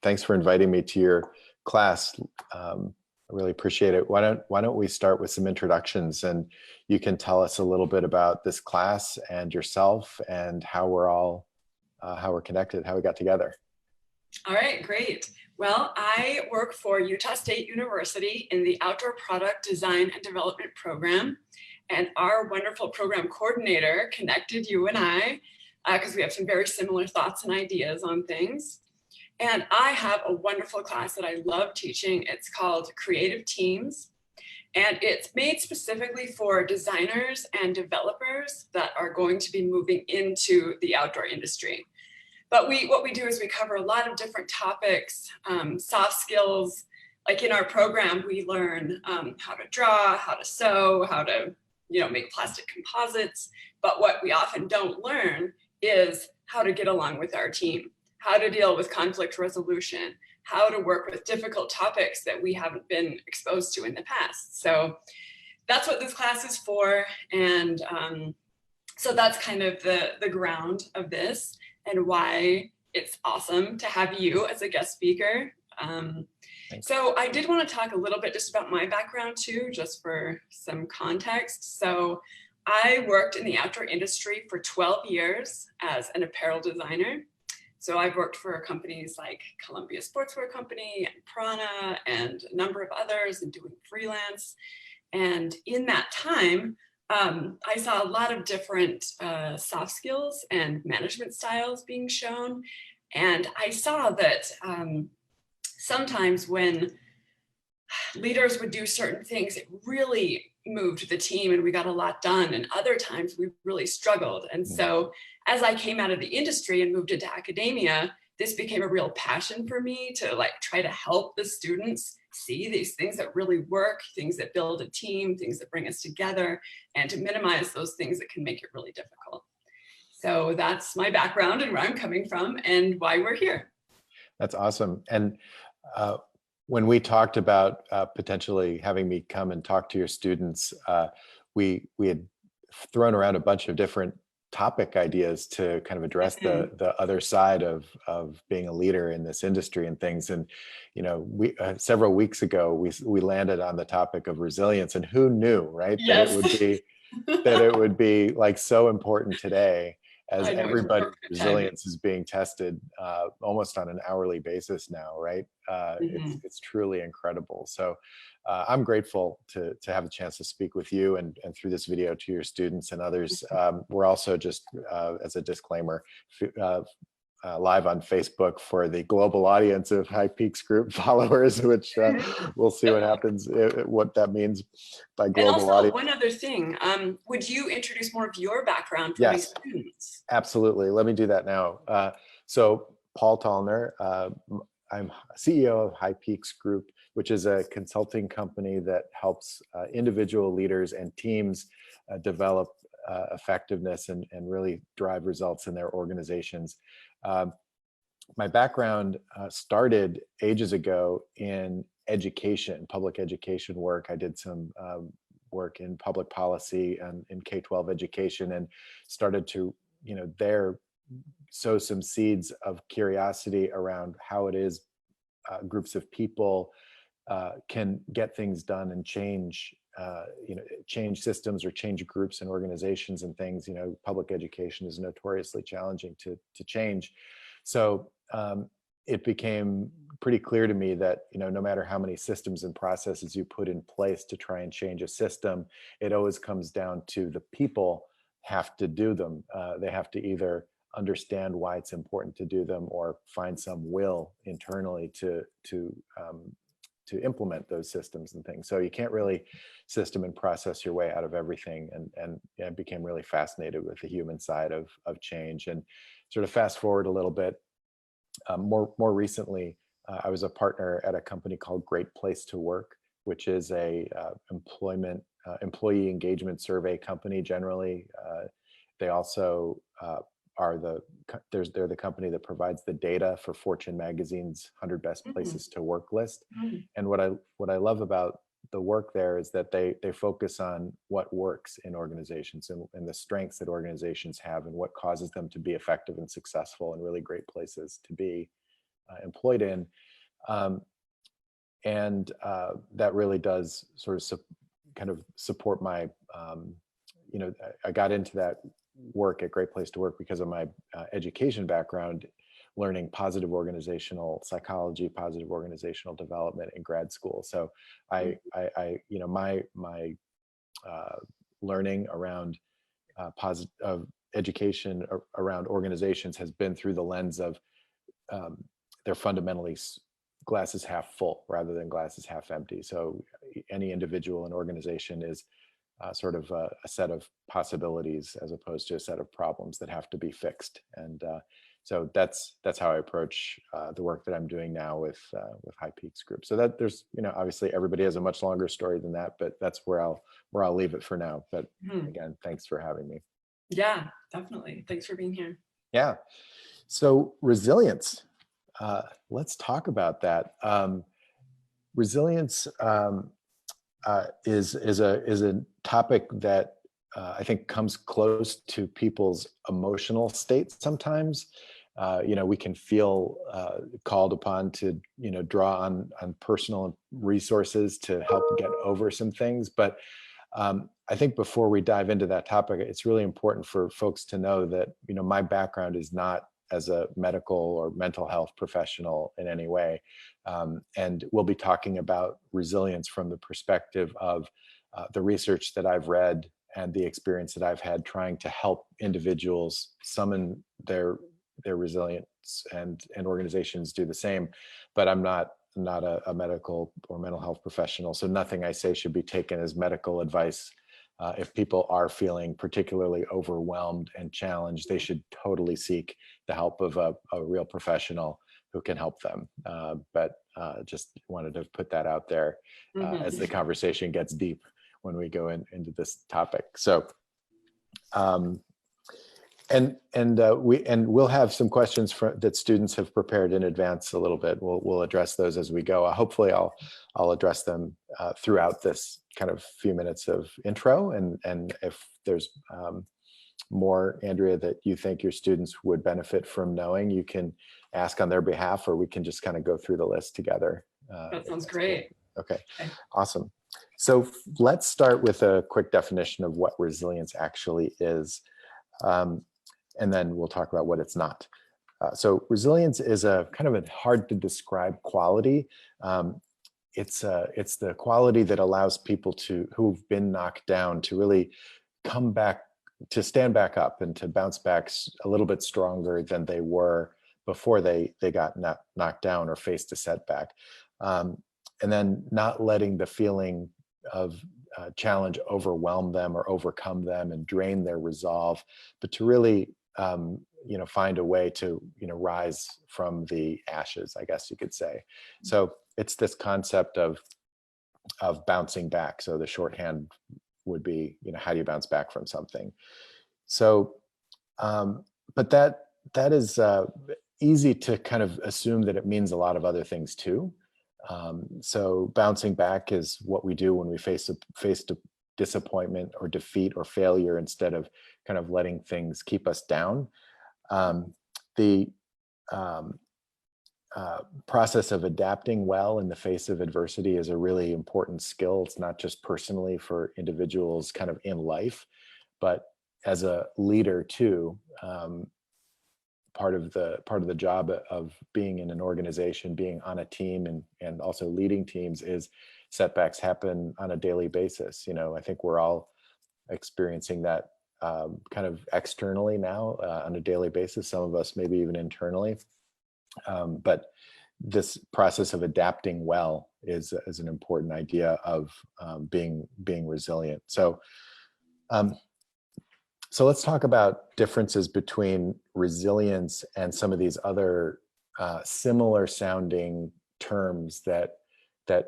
thanks for inviting me to your class. I really appreciate it. Why don't we start with some introductions, and you can tell us a little bit about this class and yourself and how we're connected, how we got together. All right, great. Well, I work for Utah State University in the Outdoor Product Design and Development program, and our wonderful program coordinator connected you and I because we have some very similar thoughts and ideas on things. And I have a wonderful class that I love teaching. It's called Creative Teams, and it's made specifically for designers and developers that are going to be moving into the outdoor industry. But what we do is we cover a lot of different topics, soft skills. Like in our program, we learn how to draw, how to sew, how to make plastic composites. But what we often don't learn is how to get along with our team, how to deal with conflict resolution, how to work with difficult topics that we haven't been exposed to in the past. So that's what this class is for. And so that's kind of the ground of this and why it's awesome to have you as a guest speaker. So I did want to talk a little bit just about my background too, just for some context. So I worked in the outdoor industry for 12 years as an apparel designer. So I've worked for companies like Columbia Sportswear Company and Prana and a number of others and doing freelance. And in that time, I saw a lot of different soft skills and management styles being shown. And I saw that sometimes when leaders would do certain things, it really moved the team and we got a lot done. And other times we really struggled. And so as I came out of the industry and moved into academia, this became a real passion for me to try to help the students see these things that really work, things that build a team, things that bring us together, and to minimize those things that can make it really difficult. So that's my background and where I'm coming from and why we're here. That's awesome. And when we talked about potentially having me come and talk to your students, we had thrown around a bunch of different topic ideas to kind of address the other side of being a leader in this industry and things. And we several weeks ago we landed on the topic of resilience, and who knew, right? Yes. that it would be so important today, as everybody's resilience is being tested almost on an hourly basis now, right? It's truly incredible. So I'm grateful to have a chance to speak with you and through this video to your students and others. We're also, just as a disclaimer, live on Facebook for the global audience of High Peaks Group followers, which we'll see what happens, what that means by global and also, audience. One other thing, would you introduce more of your background for Yes, my students? Absolutely. Let me do that now. So Paul Thallner, I'm CEO of High Peaks Group, which is a consulting company that helps individual leaders and teams develop effectiveness and really drive results in their organizations. My background started ages ago in education, public education work. I did some work in public policy and in K-12 education, and started to, there sow some seeds of curiosity around how it is groups of people can get things done and change systems or change groups and organizations and things. Public education is notoriously challenging to change. So it became pretty clear to me that, no matter how many systems and processes you put in place to try and change a system, it always comes down to the people have to do them. They have to either understand why it's important to do them or find some will internally to implement those systems and things. So you can't really system and process your way out of everything. And I became really fascinated with the human side of change. And sort of fast forward a little bit, more recently, I was a partner at a company called Great Place to Work, which is a employee engagement survey company. Generally, they also they're the company that provides the data for Fortune magazine's 100 best places to work list. And what I love about the work there is that they focus on what works in organizations and the strengths that organizations have and what causes them to be effective and successful and really great places to be. employed in. And that really does sort of kind of support my, I got into that work at Great Place to Work because of my education background, learning positive organizational psychology, positive organizational development in grad school. So my learning around positive education around organizations has been through the lens of they're fundamentally glasses half full rather than glasses half empty. So any individual and organization is sort of a set of possibilities as opposed to a set of problems that have to be fixed. And so that's how I approach the work that I'm doing now with High Peaks Group. So that there's, obviously everybody has a much longer story than that, but that's where I'll leave it for now. But again, thanks for having me. Yeah, definitely. Thanks for being here. Yeah. So resilience. Let's talk about that. Resilience is a topic that I think comes close to people's emotional state sometimes. We can feel called upon to draw on personal resources to help get over some things. But I think before we dive into that topic, it's really important for folks to know that my background is not as a medical or mental health professional in any way. And we'll be talking about resilience from the perspective of the research that I've read and the experience that I've had trying to help individuals summon their resilience and organizations do the same. But I'm not a medical or mental health professional, so nothing I say should be taken as medical advice. If people are feeling particularly overwhelmed and challenged, they should totally seek the help of a real professional who can help them. But just wanted to put that out there as the conversation gets deep when we go into this topic. So, we'll have some questions that students have prepared in advance a little bit. We'll address those as we go. Hopefully, I'll address them throughout this kind of few minutes of intro. And if there's more, Andrea, that you think your students would benefit from knowing, you can ask on their behalf, or we can just kind of go through the list together. That sounds great. Cool. Okay, awesome. So let's start with a quick definition of what resilience actually is. And then we'll talk about what it's not. So resilience is a kind of a hard to describe quality. It's the quality that allows people who've been knocked down to really come back, to stand back up and to bounce back a little bit stronger than they were before they got knocked down or faced a setback. And then not letting the feeling of challenge overwhelm them or overcome them and drain their resolve, but to really find a way to rise from the ashes, I guess you could say. So it's this concept of bouncing back. So the shorthand would be, how do you bounce back from something? So, but that is easy to kind of assume that it means a lot of other things too. So bouncing back is what we do when we face disappointment or defeat or failure, instead of kind of letting things keep us down. The process of adapting well in the face of adversity is a really important skill. It's not just personally for individuals kind of in life, but as a leader too. Part of the job of being in an organization, being on a team, and also leading teams, is setbacks happen on a daily basis. I think we're all experiencing that kind of externally now on a daily basis, some of us maybe even internally. But this process of adapting well is an important idea of being resilient. So let's talk about differences between resilience and some of these other similar sounding terms that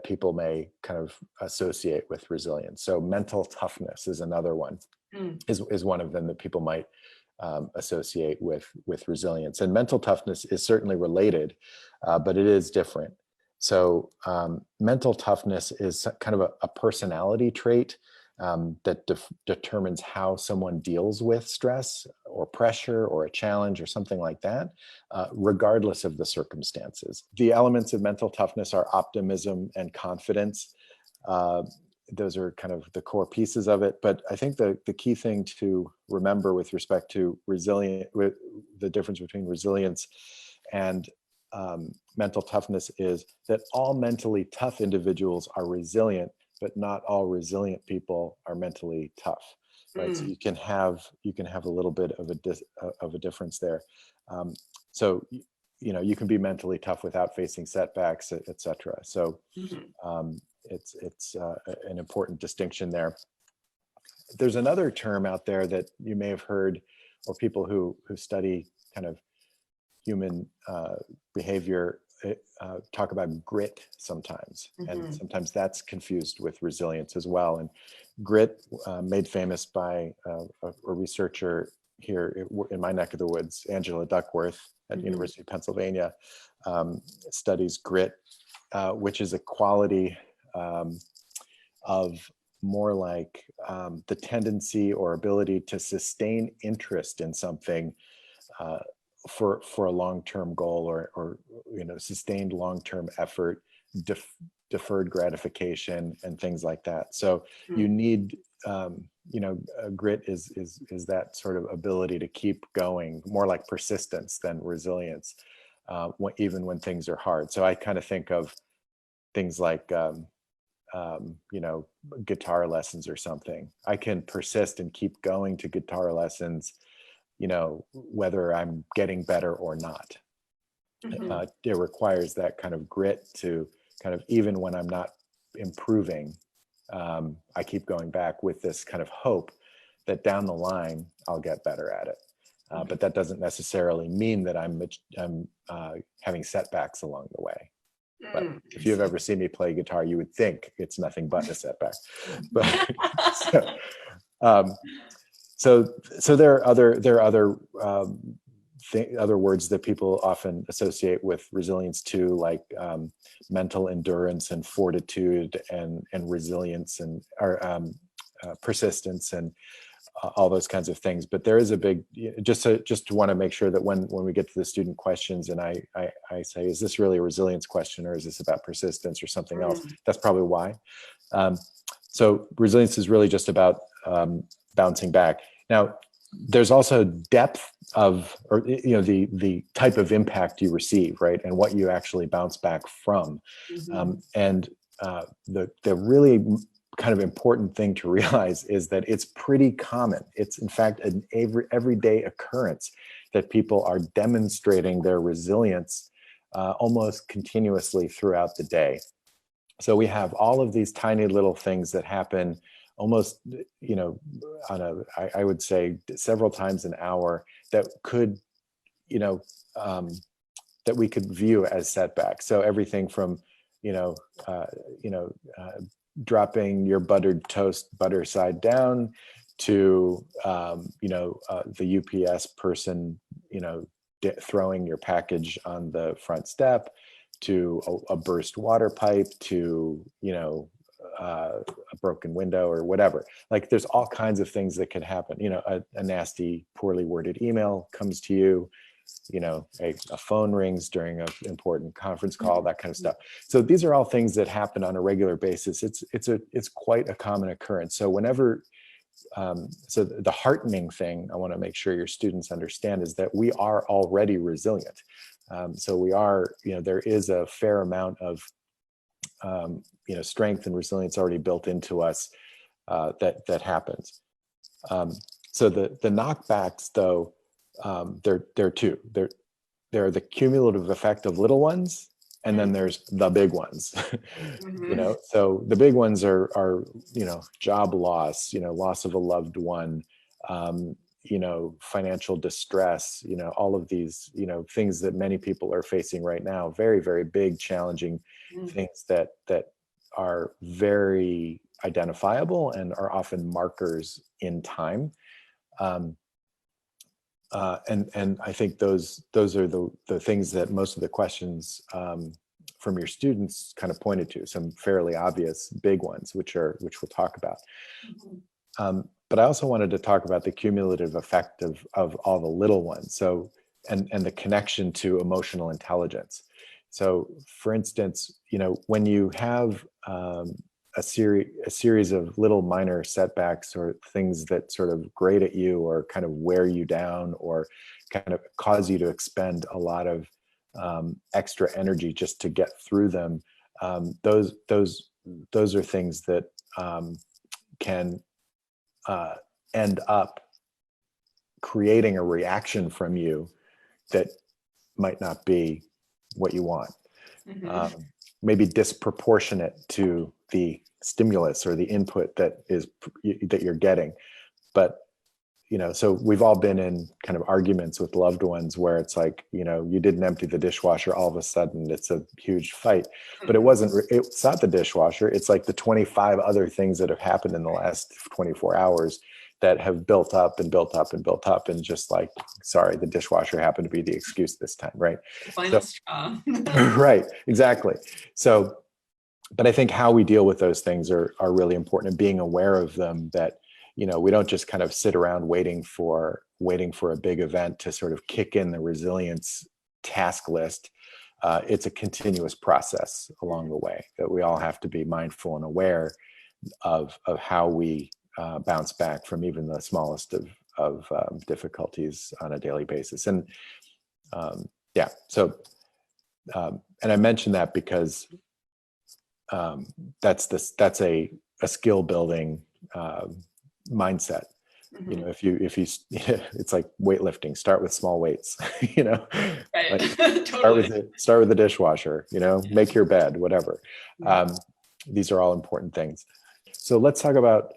people may kind of associate with resilience. So mental toughness is another one, is one of them that people might associate with resilience. And mental toughness is certainly related, but it is different. So mental toughness is kind of a personality trait that determines how someone deals with stress or pressure or a challenge or something like that, regardless of the circumstances. The elements of mental toughness are optimism and confidence. Those are kind of the core pieces of it. But I think the key thing to remember with respect to the difference between resilience and mental toughness is that all mentally tough individuals are resilient, but not all resilient people are mentally tough, right? So you can have a little bit of a difference there. So you can be mentally tough without facing setbacks, et cetera. So it's an important distinction there. There's another term out there that you may have heard, or people who study kind of human behavior talk about grit sometimes, and sometimes that's confused with resilience as well. And grit, made famous by a researcher here in my neck of the woods, Angela Duckworth at University of Pennsylvania, studies grit, which is a quality of more like the tendency or ability to sustain interest in something for a long-term goal, or sustained long-term effort, deferred gratification, and things like that. So you need grit is that sort of ability to keep going, more like persistence than resilience, even when things are hard. So I kind of think of things like guitar lessons or something. I can persist and keep going to guitar lessons, whether I'm getting better or not. It requires that kind of grit to kind of, even when I'm not improving, I keep going back with this kind of hope that down the line I'll get better at it. But that doesn't necessarily mean that I'm having setbacks along the way. But if you've ever seen me play guitar, you would think it's nothing but a setback. But so there are other words that people often associate with resilience too, like mental endurance and fortitude and resilience and persistence and all those kinds of things. But there is a big, just to want to make sure that when we get to the student questions and I say, is this really a resilience question, or is this about persistence or something else? That's probably why. So resilience is really just about bouncing back. Now, there's also depth of, or the type of impact you receive, right, and what you actually bounce back from. And the really kind of important thing to realize is that it's pretty common. It's in fact an everyday occurrence that people are demonstrating their resilience almost continuously throughout the day. So we have all of these tiny little things that happen almost, I would say several times an hour that could, that we could view as setbacks. So everything from, dropping your buttered toast butter side down to, the UPS person, throwing your package on the front step, to a burst water pipe, to, a broken window or whatever. Like there's all kinds of things that can happen. A nasty, poorly worded email comes to you, a phone rings during an important conference call, that kind of stuff. So these are all things that happen on a regular basis. It's quite a common occurrence. So whenever, so the heartening thing I want to make sure your students understand is that we are already resilient. So we are, there is a fair amount of, strength and resilience already built into us that happens. So the knockbacks, though, there are two. There are the cumulative effect of little ones, and then there's the big ones. So the big ones are job loss, loss of a loved one, financial distress, all of these, things that many people are facing right now, very, very big, challenging things that are very identifiable and are often markers in time. And I think those are the things that most of the questions from your students kind of pointed to some fairly obvious big ones, which we'll talk about. But I also wanted to talk about the cumulative effect of all the little ones. So, and the connection to emotional intelligence. So, for instance, when you have a series of little minor setbacks or things that sort of grate at you or kind of wear you down or kind of cause you to expend a lot of extra energy just to get through them, those are things that can end up creating a reaction from you that might not be what you want. Maybe disproportionate to the stimulus or the input that you're getting. But so we've all been in kind of arguments with loved ones where it's like, you didn't empty the dishwasher, all of a sudden it's a huge fight. But it's not the dishwasher, it's like the 25 other things that have happened in the last 24 hours that have built up and built up and built up, and just like, sorry, the dishwasher happened to be the excuse this time, right? Final straw. Right, exactly. So, but I think how we deal with those things are really important, and being aware of them, that we don't just kind of sit around waiting for a big event to sort of kick in the resilience task list. It's a continuous process along the way that we all have to be mindful and aware of how we bounce back from even the smallest of difficulties on a daily basis. And so and I mentioned that because that's a skill building mindset. If you it's like weightlifting, start with small weights. Right. Like, Totally. start with the dishwasher, make your bed, whatever. These are all important things. So let's talk about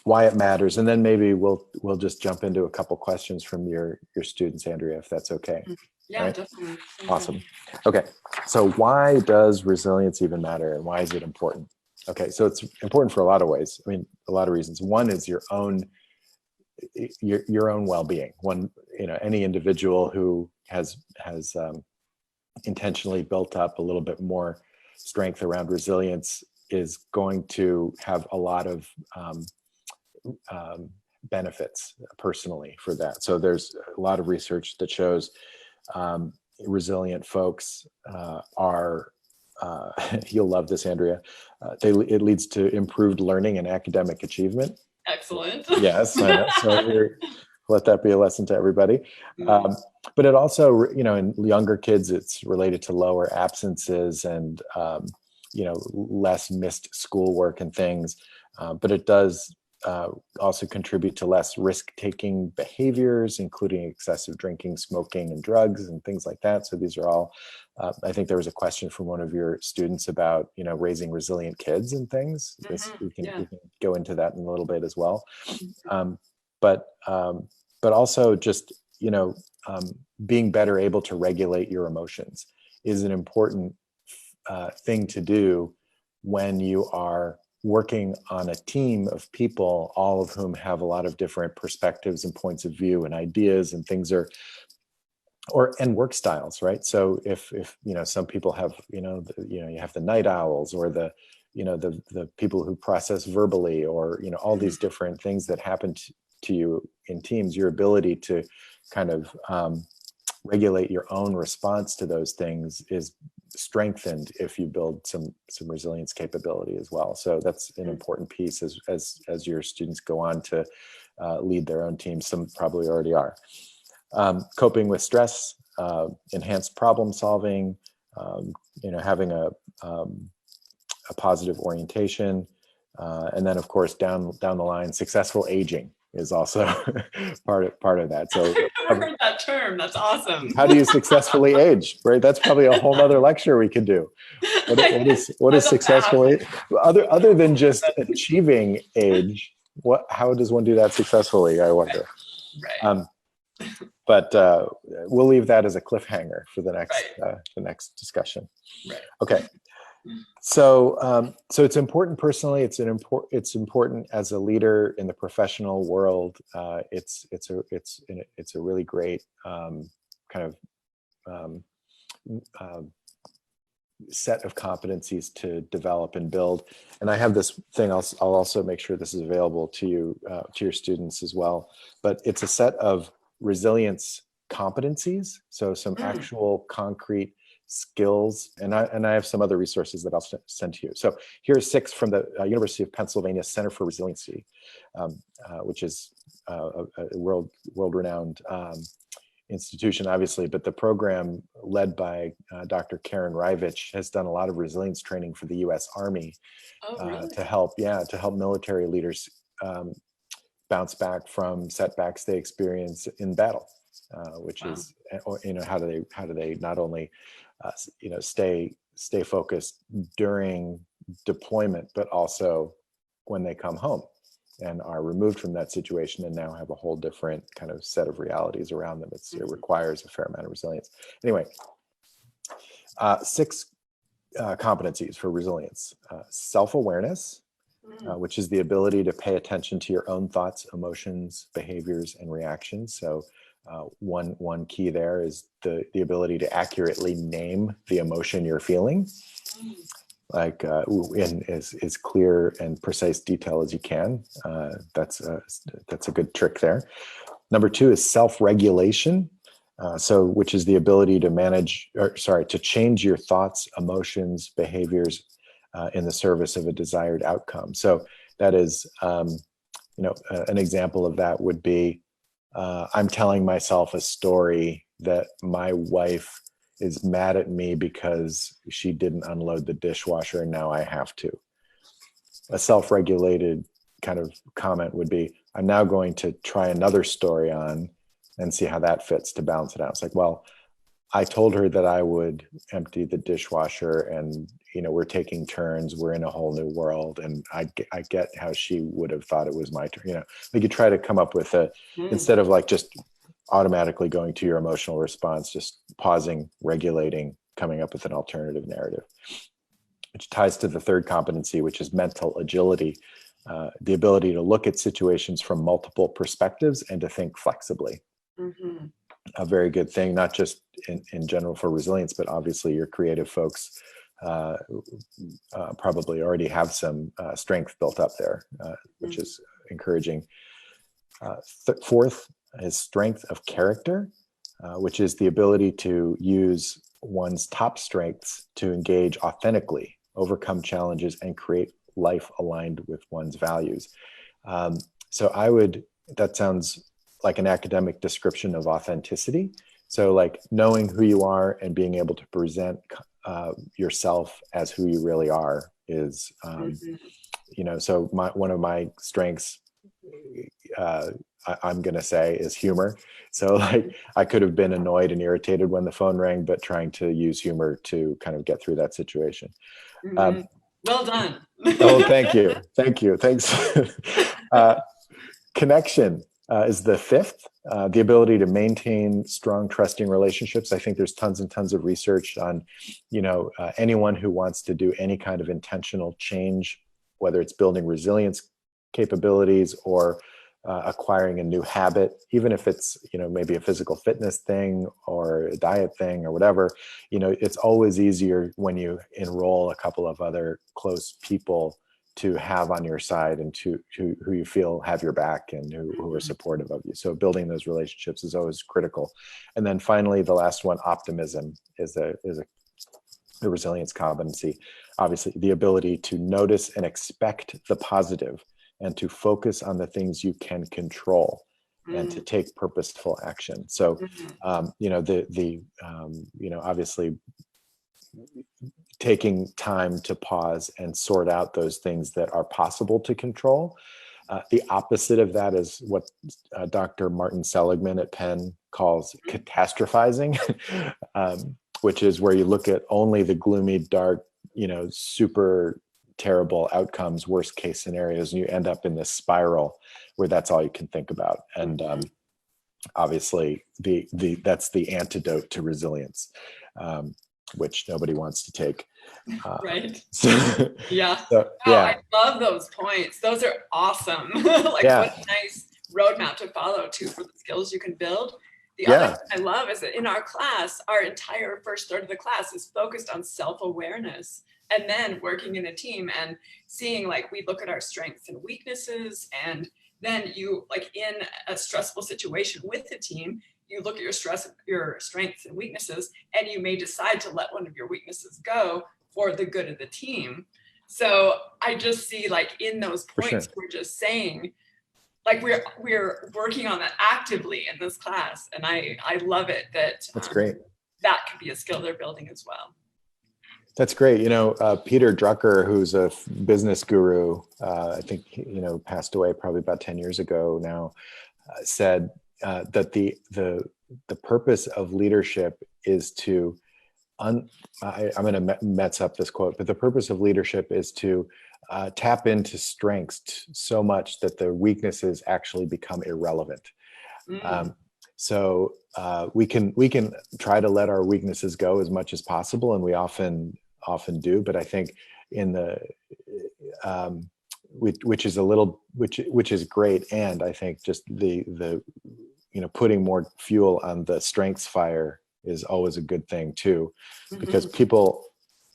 why it matters, and then maybe we'll just jump into a couple questions from your students, Andrea, if that's okay. Yeah, right? Definitely. Awesome. Okay, so why does resilience even matter, and why is it important? Okay, so it's important for a lot of ways. I mean, a lot of reasons. One is your own well-being. Any individual who has intentionally built up a little bit more strength around resilience is going to have a lot of benefits personally for that. So there's a lot of research that shows resilient folks are you'll love this, Andrea. It leads to improved learning and academic achievement. Excellent. Yes, so let that be a lesson to everybody. But it also, in younger kids, it's related to lower absences and less missed schoolwork and things. But it does also contribute to less risk-taking behaviors, including excessive drinking, smoking, and drugs, and things like that. So these are all, I think there was a question from one of your students about, raising resilient kids and things. We can go into that in a little bit as well. But also just, being better able to regulate your emotions is an important thing to do when you are working on a team of people, all of whom have a lot of different perspectives and points of view and ideas and things and work styles, right? So if some people have, you have the night owls, or the people who process verbally, or, all these different things that happen to you in teams, your ability to kind of regulate your own response to those things is strengthened if you build some resilience capability as well. So that's an important piece as your students go on to lead their own teams. Some probably already are. Coping with stress, enhanced problem solving, having a positive orientation, and then of course down the line, successful aging is also part of that. So I've never heard that term. That's awesome. How do you successfully age? Right, that's probably a whole other lecture we could do. What is successful age? Other than just achieving age, how does one do that successfully, I wonder. Right. But we'll leave that as a cliffhanger for the next discussion. Right. Okay. So it's important personally. It's important as a leader in the professional world. It's a really great kind of set of competencies to develop and build. And I have this thing, I'll also make sure this is available to you, to your students as well. But it's a set of resilience competencies. So some actual concrete skills. And I have some other resources that I'll send to you. So here are 6 from the University of Pennsylvania Center for Resiliency, which is a world-renowned institution, obviously, but the program led by Dr. Karen Rivich has done a lot of resilience training for the U.S. Army really? to help military leaders bounce back from setbacks they experience in battle, which is, how do they not only stay focused during deployment, but also when they come home and are removed from that situation and now have a whole different kind of set of realities around them. It requires a fair amount of resilience. Anyway, 6 competencies for resilience. Self-awareness, which is the ability to pay attention to your own thoughts, emotions, behaviors, and reactions. So one key there is the ability to accurately name the emotion you're feeling, like in as clear and precise detail as you can. That's a good trick there. Number 2 is self-regulation. Which is the ability to change your thoughts, emotions, behaviors in the service of a desired outcome. So that is, an example of that would be, I'm telling myself a story that my wife is mad at me because she didn't unload the dishwasher and now I have to. A self-regulated kind of comment would be, I'm now going to try another story on and see how that fits to balance it out. It's like, well, I told her that I would empty the dishwasher and, we're taking turns, we're in a whole new world. And I get how she would have thought it was my turn, like you try to come up with instead of like just automatically going to your emotional response, just pausing, regulating, coming up with an alternative narrative, which ties to the 3rd competency, which is mental agility, the ability to look at situations from multiple perspectives and to think flexibly. A very good thing, not just in general for resilience, but obviously your creative folks probably already have some strength built up there, which is encouraging. 4th is strength of character, which is the ability to use one's top strengths to engage authentically, overcome challenges, and create life aligned with one's values. That sounds like an academic description of authenticity. So like knowing who you are and being able to present yourself as who you really are is, so one of my strengths, I'm going to say, is humor. So like I could have been annoyed and irritated when the phone rang, but trying to use humor to kind of get through that situation. Well done. Oh, thank you. Thanks. Connection is the 5th, the ability to maintain strong, trusting relationships. I think there's tons and tons of research on, anyone who wants to do any kind of intentional change, whether it's building resilience capabilities or acquiring a new habit, even if it's, maybe a physical fitness thing or a diet thing or whatever, it's always easier when you enroll a couple of other close people to have on your side and to who you feel have your back and who are supportive of you. So building those relationships is always critical. And then finally, the last one, optimism, is a resilience competency. Obviously, the ability to notice and expect the positive and to focus on the things you can control and to take purposeful action. So, obviously taking time to pause and sort out those things that are possible to control. The opposite of that is what Dr. Martin Seligman at Penn calls catastrophizing, which is where you look at only the gloomy, dark, super terrible outcomes, worst case scenarios, and you end up in this spiral where that's all you can think about. And obviously, that's the antidote to resilience, which nobody wants to take. Right. Yeah. I love those points. Those are awesome. What a nice roadmap to follow too for the skills you can build. The other thing I love is that in our class, our entire first third of the class is focused on self-awareness and then working in a team and seeing, like, we look at our strengths and weaknesses, and then you, like, in a stressful situation with the team, you look at your strengths and weaknesses, and you may decide to let one of your weaknesses go for the good of the team. So I just see, like, in those points, we're just saying, like, we're working on that actively in this class. And I love it that that's great. That could be a skill they're building as well. That's great. Peter Drucker, who's a business guru, I think, passed away probably about 10 years ago now, said that the purpose of leadership is to, I'm going to mess up this quote, but the purpose of leadership is to tap into strengths so much that the weaknesses actually become irrelevant. So we can try to let our weaknesses go as much as possible, and we often do. But I think in the which is great, and I think just the putting more fuel on the strengths fire is always a good thing too, because people,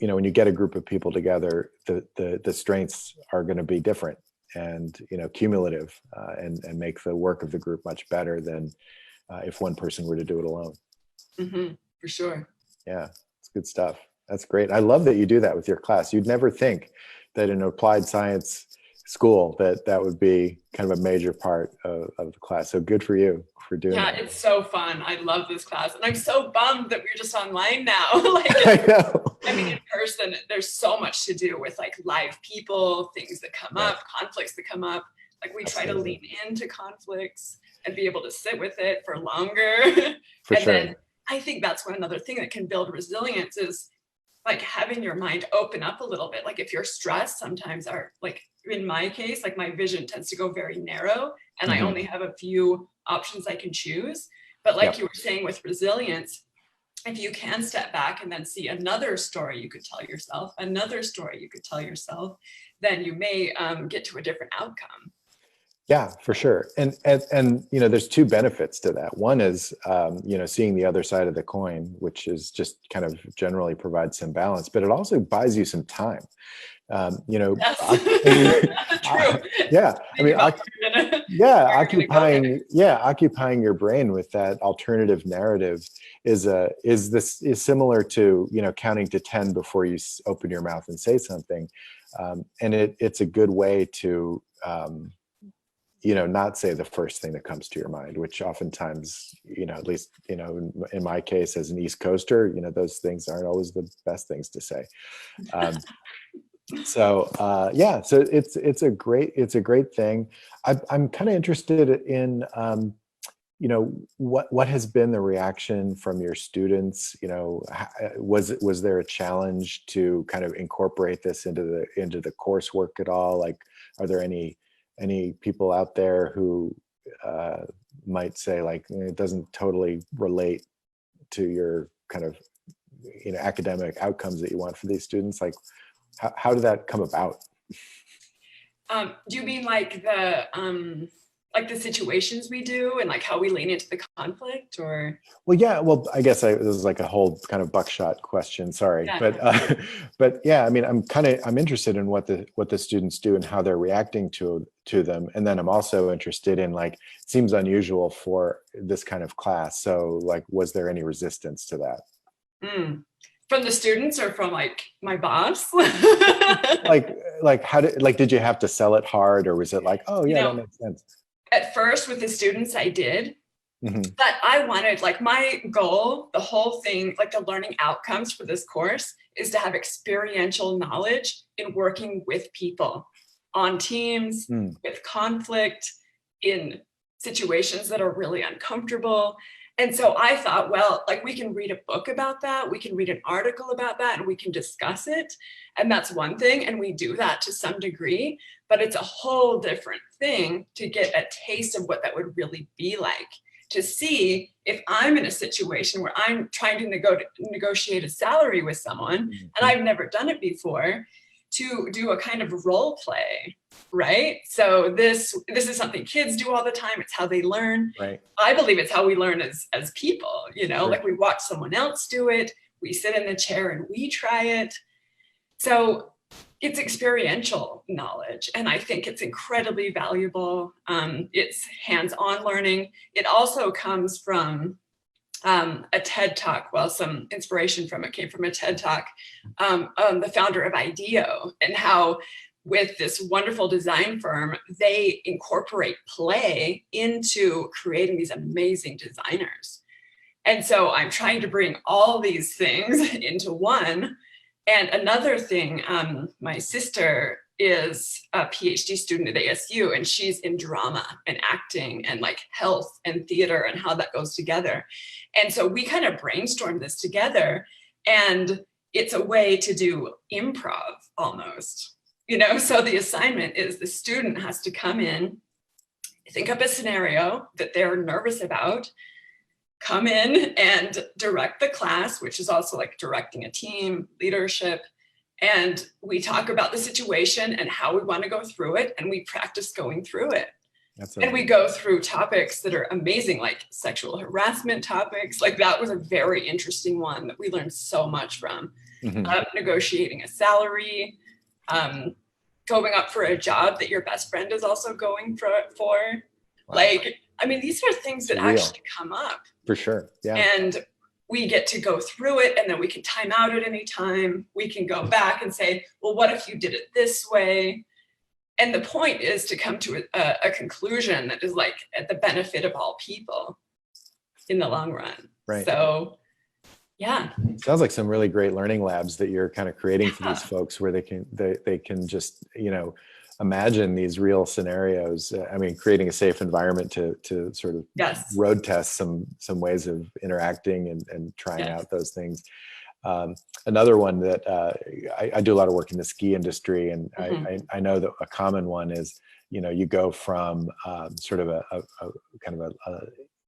when you get a group of people together, the strengths are going to be different and cumulative, and make the work of the group much better than if one person were to do it alone. For sure. Yeah, it's good stuff. That's great. I love that you do that with your class. You'd never think that in an applied science school that would be kind of a major part of the class. So good for you for doing that. Yeah, it's so fun. I love this class. And I'm so bummed that we're just online now. I know. I mean, in person, there's so much to do with, like, live people, things that come up, conflicts that come up. Like, we try to lean into conflicts and be able to sit with it for longer. For sure. Then I think that's another thing that can build resilience is, like, having your mind open up a little bit. Like, if you're stressed, sometimes in my case, like, my vision tends to go very narrow, and I only have a few options I can choose. But like you were saying with resilience, if you can step back and then see another story you could tell yourself, then you may get to a different outcome. Yeah, for sure. And there's two benefits to that. One is, seeing the other side of the coin, which is just kind of generally provides some balance, but it also buys you some time. True. Yeah. I mean, occupying your brain with that alternative narrative is similar to, counting to 10 before you open your mouth and say something. And it's a good way to, not say the first thing that comes to your mind, which oftentimes, at least, in my case as an East Coaster, those things aren't always the best things to say. So it's a great thing. I'm kind of interested in, what has been the reaction from your students? Was there a challenge to kind of incorporate this into the coursework at all? Like, are there any people out there who might say, like, it doesn't totally relate to your kind of academic outcomes that you want for these students? Like, how did that come about? Do you mean like the situations we do and like how we lean into the conflict, or? Well, yeah. Well, I guess this is like a whole kind of buckshot question. Sorry, Yeah. but yeah. I mean, I'm interested in what the students do and how they're reacting to them, and then I'm also interested in, like, it seems unusual for this kind of class. So, like, was there any resistance to that? From the students or from like my boss? Did you have to sell it hard, or was it like, oh yeah, that makes sense? At first with the students I did, Mm-hmm. but I wanted, like, my goal, the whole thing, like the learning outcomes for this course is to have experiential knowledge in working with people on teams, with conflict, in situations that are really uncomfortable. And so I thought, well, like, we can read a book about that. We can read an article about that, and we can discuss it. And that's one thing. And we do that to some degree, but it's a whole different thing to get a taste of what that would really be like, to see if I'm in a situation where I'm trying to negotiate a salary with someone, and I've never done it before. to do a kind of role play, right? So this is something kids do all the time. It's how they learn. Right. I believe it's how we learn as people, Sure. like we watch someone else do it, we sit in the chair and we try it. So it's experiential knowledge, and I think it's incredibly valuable. It's hands-on learning. It also comes from a TED Talk. Well, some inspiration from it came from a TED Talk, the founder of IDEO, and how with this wonderful design firm, they incorporate play into creating these amazing designers. And so I'm trying to bring all these things into one. And another thing, my sister is a PhD student at ASU, and she's in drama and acting and like health and theater and how that goes together. And so we kind of brainstormed this together, and it's a way to do improv almost, so the assignment is the student has to come in, think up a scenario that they're nervous about, come in and direct the class, which is also like directing a team, leadership. And we talk about the situation and how we want to go through it. And we practice going through it. And we go through topics that are amazing, like sexual harassment topics. Like that was a very interesting one that we learned so much from. Negotiating a salary, going up for a job that your best friend is also going for. Wow. Like, I mean, these are things that actually come up. For sure. Yeah. And we get to go through it, and then we can time out at any time. We can go back and say, well, what if you did it this way? And the point is to come to a conclusion that is like at the benefit of all people in the long run. Right. So, yeah. Sounds like some really great learning labs that you're kind of creating for these folks, where they can just, imagine these real scenarios. I mean, creating a safe environment to sort of road test some ways of interacting and trying out those things. Another one that I do a lot of work in the ski industry, and I know that a common one is, you go from sort of a kind of a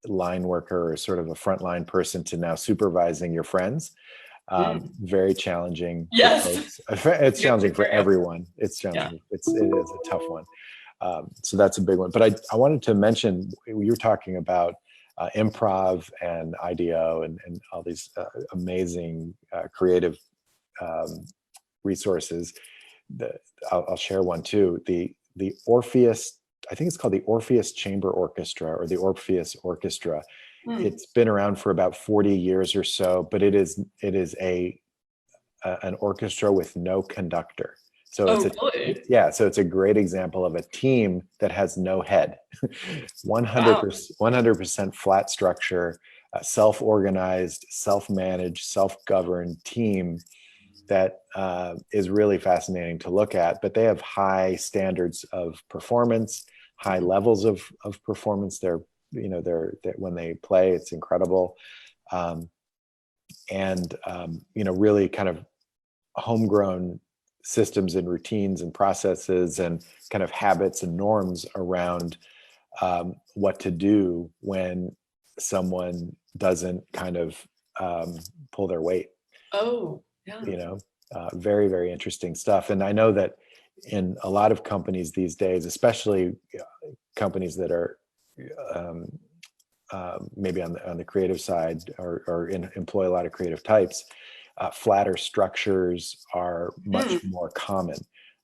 line worker or sort of a frontline person to now supervising your friends. Very challenging. Yes. It's challenging for everyone. It's challenging. It is a tough one. So that's a big one. But I wanted to mention, you were talking about improv and IDEO and all these amazing creative resources. I'll share one too. The Orpheus, I think it's called the Orpheus Chamber Orchestra, or the Orpheus Orchestra. It's been around for about 40 years or so, but it is an orchestra with no conductor. So so it's a great example of a team that has no head. 100% flat structure, self-organized, self-managed, self-governed team that is really fascinating to look at. But they have high standards of performance, high levels of performance. They're when they play, it's incredible. Really kind of homegrown systems and routines and processes and kind of habits and norms around what to do when someone doesn't kind of pull their weight. Very, very interesting stuff. And I know that in a lot of companies these days, especially companies that are maybe on the creative side or employ a lot of creative types, flatter structures are much more common.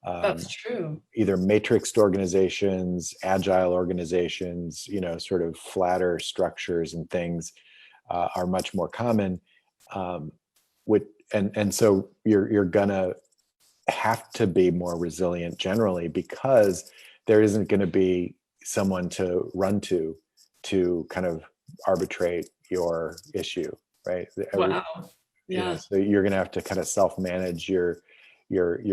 That's true. Either matrixed organizations, agile organizations, sort of flatter structures and things are much more common. And so you're gonna have to be more resilient generally, because there isn't going to be someone to run to kind of arbitrate your issue, right? Wow. So you're going to have to kind of self-manage your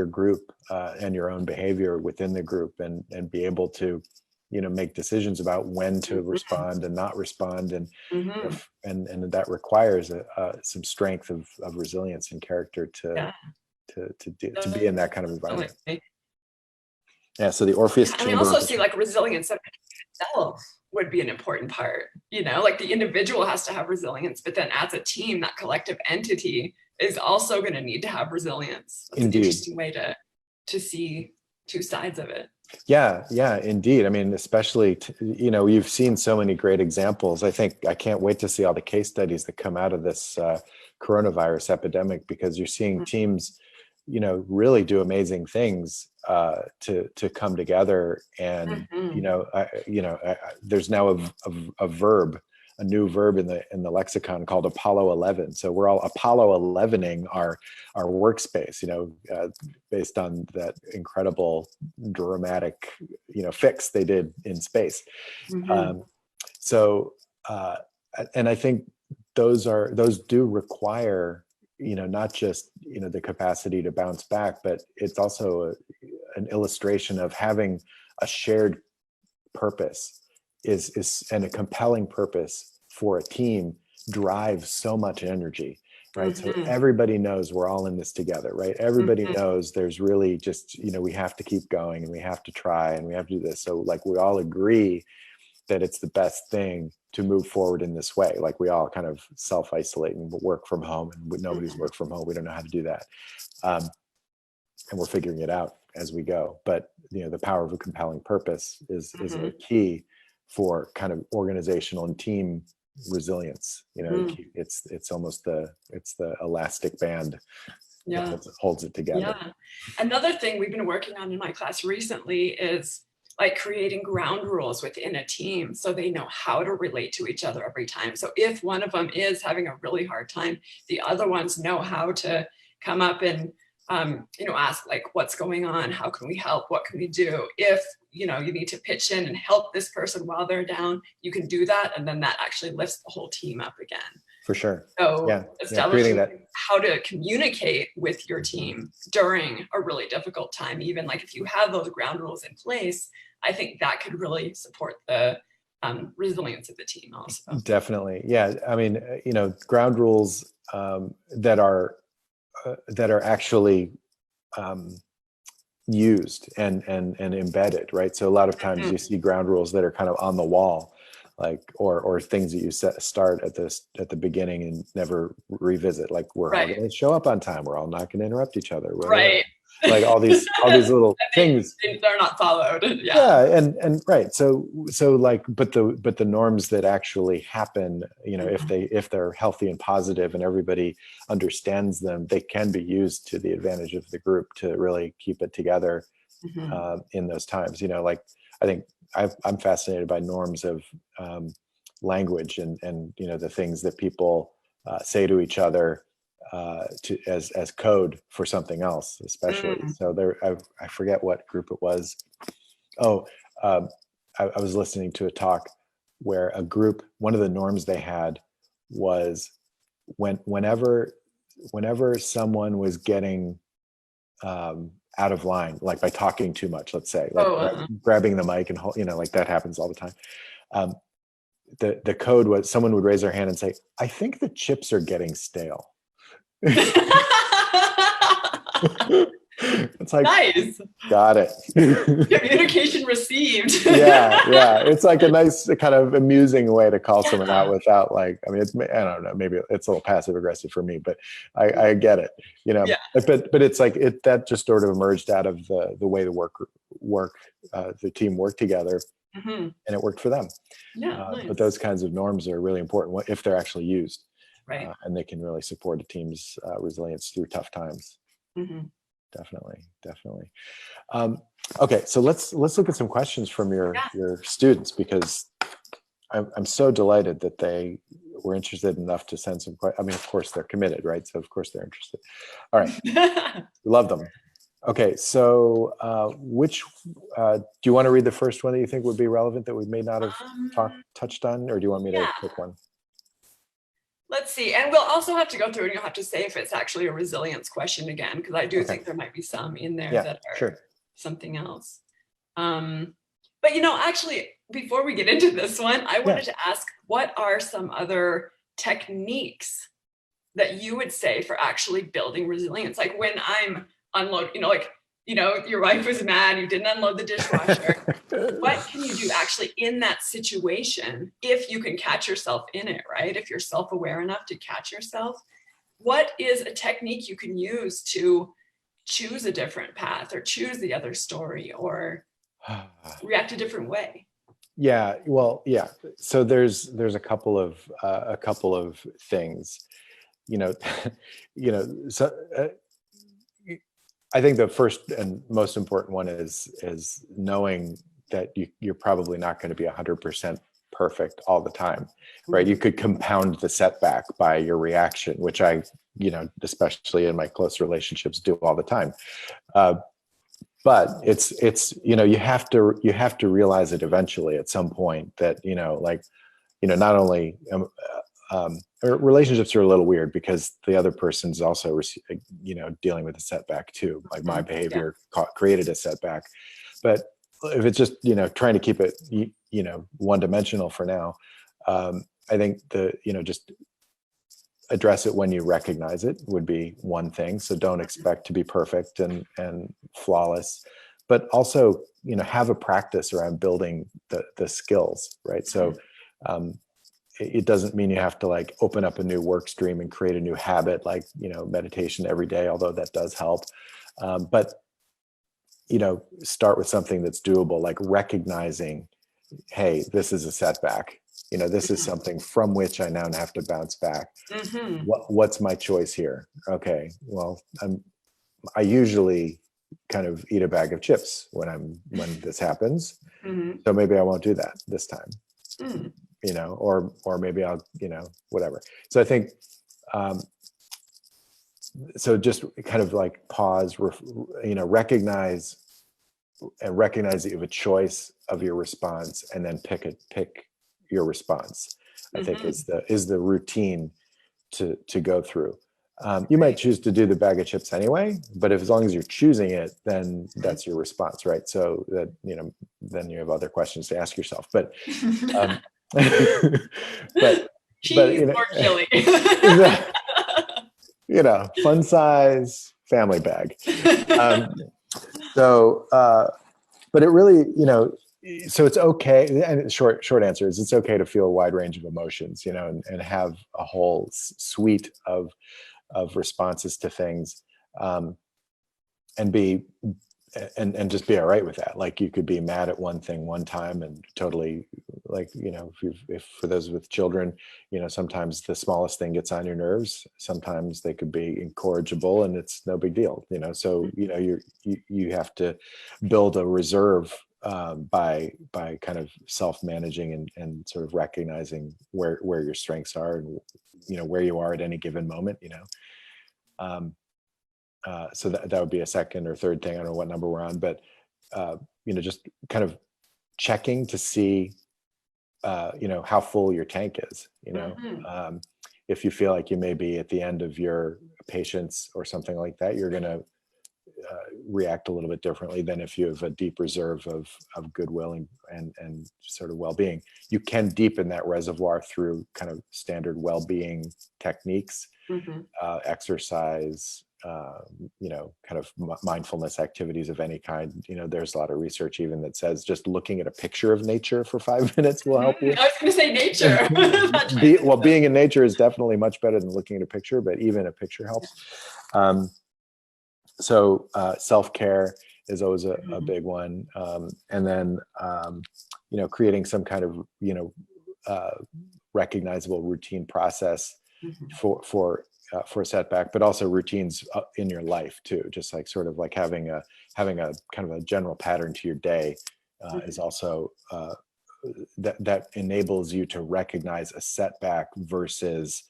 group and your own behavior within the group, and be able to, make decisions about when to respond and not respond, and that requires some strength of resilience and character to be in that kind of environment. Yeah. So the Orpheus Chamber. And I also see like resilience of itself would be an important part, like the individual has to have resilience, but then as a team, that collective entity is also going to need to have resilience. That's Indeed. an interesting way to to see two sides of it. Yeah, indeed. I mean, especially, you've seen so many great examples. I can't wait to see all the case studies that come out of this coronavirus epidemic, because you're seeing teams, really do amazing things to come together. And, there's now a verb, a new verb in the lexicon called Apollo 11. So we're all Apollo 11ing our workspace, based on that incredible dramatic, fix they did in space. And I think those do require, not just, the capacity to bounce back, but it's also an illustration of having a shared purpose and a compelling purpose for a team drives so much energy, right? So everybody knows we're all in this together, right? Everybody knows there's really just, we have to keep going and we have to try and we have to do this. So like, we all agree that it's the best thing to move forward in this way. Like, we all kind of self-isolate and work from home, and nobody's worked from home. We don't know how to do that. And we're figuring it out as we go. But, the power of a compelling purpose is a key for kind of organizational and team resilience. It's almost the elastic band that holds it together. Yeah. Another thing we've been working on in my class recently is like creating ground rules within a team, so they know how to relate to each other every time. So if one of them is having a really hard time, the other ones know how to come up and ask, like, what's going on? How can we help? What can we do? If, you need to pitch in and help this person while they're down, you can do that. And then that actually lifts the whole team up again. For sure. So establishing how to communicate with your team during a really difficult time, even like if you have those ground rules in place, I think that could really support the resilience of the team also. Definitely. Yeah. I mean, ground rules that are actually used and embedded, right? So a lot of times you see ground rules that are kind of on the wall, like, or things that you start at the beginning and never revisit, like, we're all going to show up on time, we're all not going to interrupt each other, right? Like all these little things, they're not followed. And right. So like, but the norms that actually happen, if they're healthy and positive and everybody understands them, they can be used to the advantage of the group to really keep it together in those times. Like, I think I'm fascinated by norms of language and the things that people say to each other as code for something else, especially. So I forget what group it was. I was listening to a talk where a group, one of the norms they had was whenever someone was getting out of line, like by talking too much, let's say, like grabbing the mic and like that happens all the time. The code was someone would raise their hand and say, "I think the chips are getting stale." It's like, nice, got it. Communication received. yeah it's like a nice kind of amusing way to call someone out without, like, I mean, I don't know, maybe it's a little passive aggressive for me, but I get it, but it's like that just sort of emerged out of the way the team worked together, and it worked for them. Nice. But those kinds of norms are really important if they're actually used. Right. And they can really support a team's resilience through tough times. Definitely. Okay, so let's look at some questions from your students, because I'm so delighted that they were interested enough to send some questions. I mean, of course they're committed, right? So of course they're interested. All right, love them. Okay, so which do you want to read the first one that you think would be relevant that we may not have touched on, or do you want me to pick one? Let's see. And we'll also have to go through and you'll have to say if it's actually a resilience question again, because I do think there might be some in there that are something else. But, actually, before we get into this one, I wanted to ask, what are some other techniques that you would say for actually building resilience? Like when I'm unloading, your wife was mad, you didn't unload the dishwasher. What can you do actually in that situation if you can catch yourself in it, right? If you're self-aware enough to catch yourself, what is a technique you can use to choose a different path or choose the other story or react a different way? Yeah, well, yeah. So there's a couple of things, you know, So I think the first and most important one is knowing that you're probably not going to be 100% perfect all the time, right? You could compound the setback by your reaction, which I, especially in my close relationships, do all the time. But it's you have to realize it eventually at some point that not only relationships are a little weird because the other person's also dealing with a setback too. Like my behavior created a setback, but if it's just trying to keep it one-dimensional for now, I think just address it when you recognize it would be one thing. So don't expect to be perfect and flawless, but also have a practice around building the skills, right? So it doesn't mean you have to like open up a new work stream and create a new habit like meditation every day, although that does help. But start with something that's doable, like recognizing, hey, this is a setback. This is something from which I now have to bounce back. What's my choice here? Okay, well, I usually kind of eat a bag of chips when this happens. So maybe I won't do that this time. Or maybe I'll, whatever. So I think, so just kind of like pause, recognize that you have a choice of your response, and then pick your response. I think is the routine to go through. You might choose to do the bag of chips anyway, but as long as you're choosing it, then that's your response, right? So that then you have other questions to ask yourself. But cheese or chili. Fun size family bag. But it really, so it's okay. And short answer is it's okay to feel a wide range of emotions, and have a whole suite of responses to things, and just be all right with that. Like you could be mad at one thing one time and totally like, if for those with children, sometimes the smallest thing gets on your nerves. Sometimes they could be incorrigible and it's no big deal, so, you have to build a reserve by kind of self-managing and sort of recognizing where your strengths are and, where you are at any given moment, so that would be a second or third thing. I don't know what number we're on, but just kind of checking to see how full your tank is. If you feel like you may be at the end of your patience or something like that, you're going to react a little bit differently than if you have a deep reserve of goodwill and sort of well-being. You can deepen that reservoir through kind of standard well-being techniques, exercise, kind of mindfulness activities of any kind. There's a lot of research even that says just looking at a picture of nature for 5 minutes will help you. I was going to say nature. Being in nature is definitely much better than looking at a picture, but even a picture helps. So self-care is always a big one. And then, creating some kind of, recognizable routine process for a setback, but also routines in your life too. Just like sort of like having a kind of a general pattern to your day is also that enables you to recognize a setback versus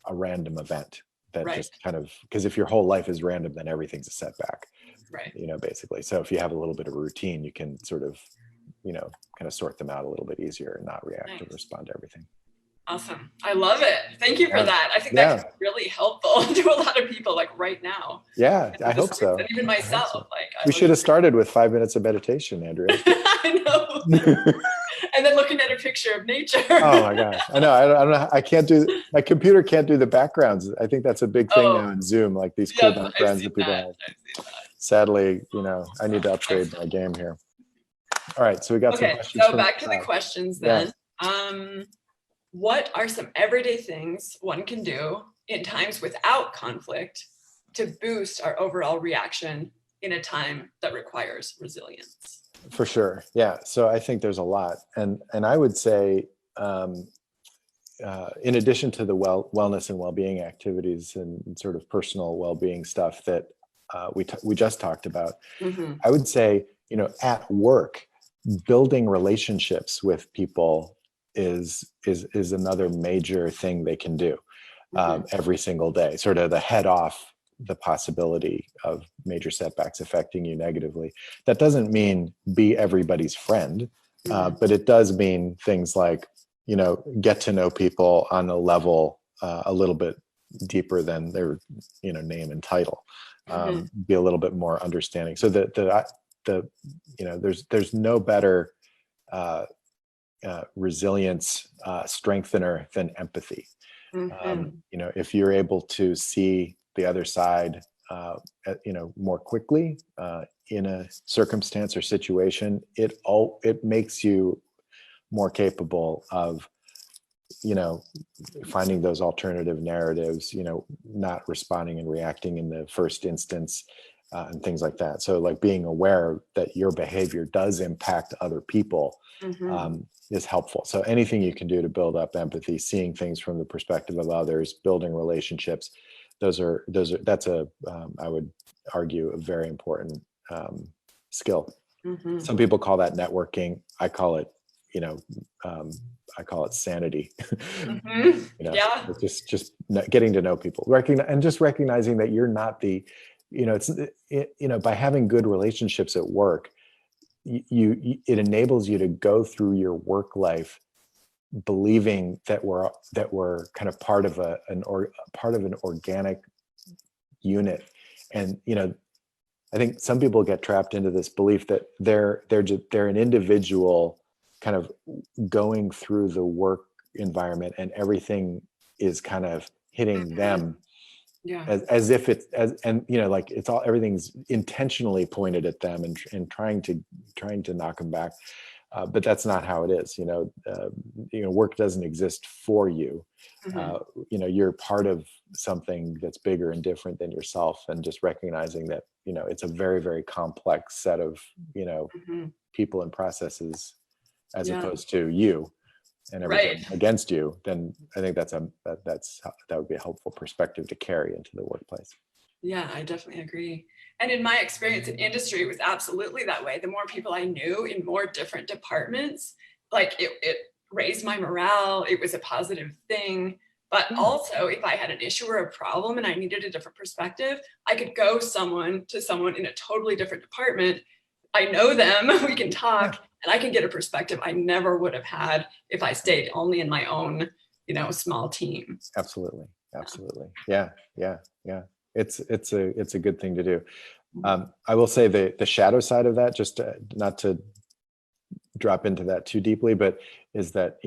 a random event. That just kind of, because if your whole life is random, then everything's a setback, right? Basically. So if you have a little bit of a routine, you can sort of, kind of sort them out a little bit easier and not react and respond to everything. Awesome. I love it. Thank you for that. I think that can be really helpful to a lot of people like right now. Yeah, I hope so. And even myself. So. We should have started with 5 minutes of meditation, Andrea. I know. And then looking at a picture of nature. Oh my gosh. I know. I don't know. My computer can't do the backgrounds. I think that's a big thing now in Zoom, like these cool backgrounds that people have. Sadly, I need to upgrade my game here. All right. So we got some questions. So back to the questions then. Yeah. What are some everyday things one can do in times without conflict to boost our overall reaction in a time that requires resilience? For sure. Yeah. So I think there's a lot. And I would say, in addition to the wellness and well-being activities and sort of personal well-being stuff that we just talked about, I would say, at work, building relationships with people is another major thing they can do every single day, sort of the head off the possibility of major setbacks affecting you negatively. That doesn't mean be everybody's friend, but it does mean things like, get to know people on a level a little bit deeper than their, name and title. Be a little bit more understanding. So there's no better resilience strengthener than empathy. If you're able to see the other side, more quickly in a circumstance or situation, it makes you more capable of, finding those alternative narratives, not responding and reacting in the first instance, and things like that. So like being aware that your behavior does impact other people is helpful. So anything you can do to build up empathy, seeing things from the perspective of others, building relationships, that's I would argue, a very important skill. Some people call that networking. I call it, sanity. Just getting to know people, and just recognizing that you're not the, by having good relationships at work, it enables you to go through your work life believing that we're kind of part of an organic unit. And I think some people get trapped into this belief that they're an individual kind of going through the work environment, and everything is kind of hitting them as if everything's intentionally pointed at them and trying to knock them back. But that's not how it is. Work doesn't exist for you. You're part of something that's bigger and different than yourself, and just recognizing that, it's a very, very complex set of, people and processes, as opposed to you and everything against you. Then I think that would be a helpful perspective to carry into the workplace. Yeah, I definitely agree. And in my experience in industry, it was absolutely that way. The more people I knew in more different departments, like it raised my morale. It was a positive thing. But also, if I had an issue or a problem and I needed a different perspective, I could go to someone in a totally different department. I know them, we can talk, and I can get a perspective I never would have had if I stayed only in my own, small team. Absolutely. Yeah. It's a good thing to do. I will say the shadow side of that, just not to drop into that too deeply, but is that,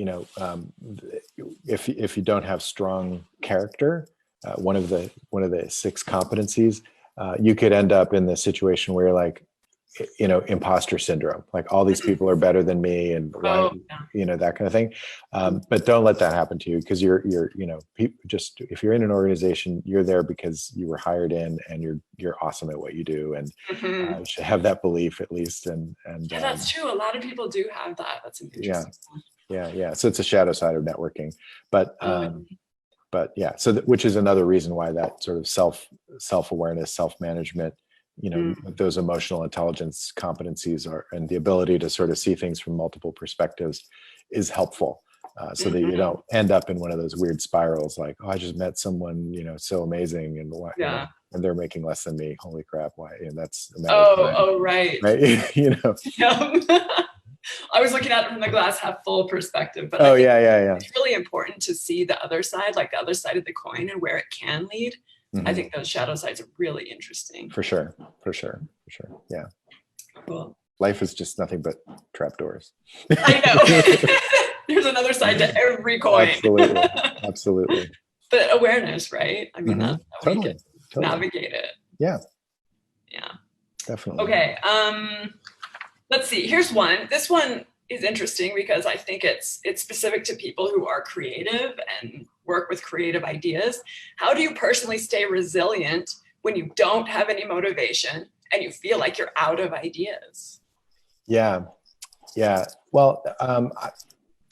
if you don't have strong character, one of the 6 competencies, you could end up in the situation where you're like, imposter syndrome, like all these people are better than me, and that kind of thing. But don't let that happen to you, because you're just, if you're in an organization, you're there because you were hired in, and you're awesome at what you do, and you should have that belief at least. And that's true. A lot of people do have that. That's an interesting one. Yeah. So it's a shadow side of networking, but yeah. So which is another reason why that sort of self-awareness, self-management, those emotional intelligence competencies and the ability to sort of see things from multiple perspectives is helpful, so that you don't end up in one of those weird spirals like, oh, I just met someone, so amazing, and why, and they're making less than me. Holy crap. Why? And that's, right. Right. I was looking at it from the glass half full perspective, but it's really important to see the other side, like the other side of the coin, and where it can lead. I think those shadow sides are really interesting. For sure. Yeah. Cool. Life is just nothing but trapdoors. I know. There's another side to every coin. Absolutely. But awareness, right? I mean, that's how we can navigate it. Yeah. Definitely. Okay. Let's see. Here's one. This one is interesting because I think it's specific to people who are creative and work with creative ideas. How do you personally stay resilient when you don't have any motivation and you feel like you're out of ideas? Yeah. Well,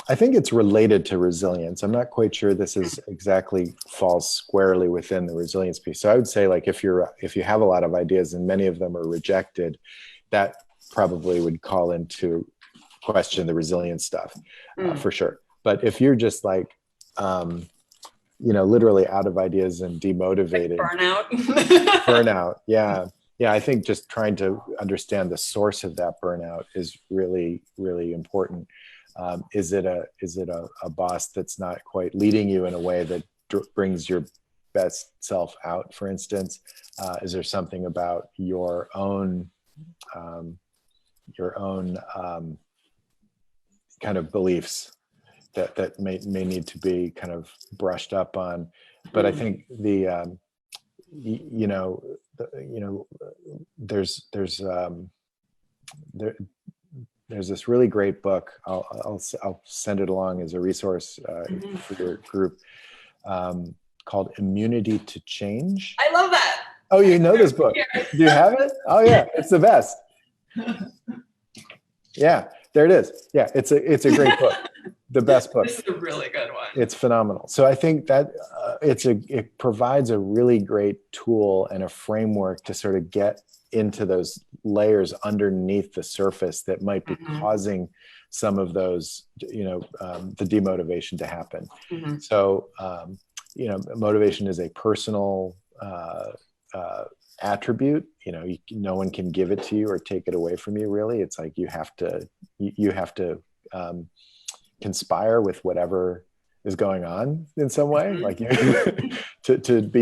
I think it's related to resilience. I'm not quite sure this is exactly falls squarely within the resilience piece. So I would say, like, if you have a lot of ideas and many of them are rejected, that probably would call into question the resilience stuff for sure. But if you're just like, literally out of ideas and demotivated, like burnout. Yeah. I think just trying to understand the source of that burnout is really, really important. Is it a boss that's not quite leading you in a way that brings your best self out, for instance? Is there something about your own kind of beliefs that may need to be kind of brushed up on? But I think there's this really great book. I'll send it along as a resource for your group, called Immunity to Change. I love that. Oh, you know this book? Do you have it? Oh yeah, it's the best. Yeah, there it is. Yeah, it's a great book. The best book. This is a really good one. It's phenomenal. So I think that it provides a really great tool and a framework to sort of get into those layers underneath the surface that might be causing some of those, the demotivation to happen. So, motivation is a personal attribute. No one can give it to you or take it away from you, really. It's like you have to conspire with whatever is going on in some way, like to be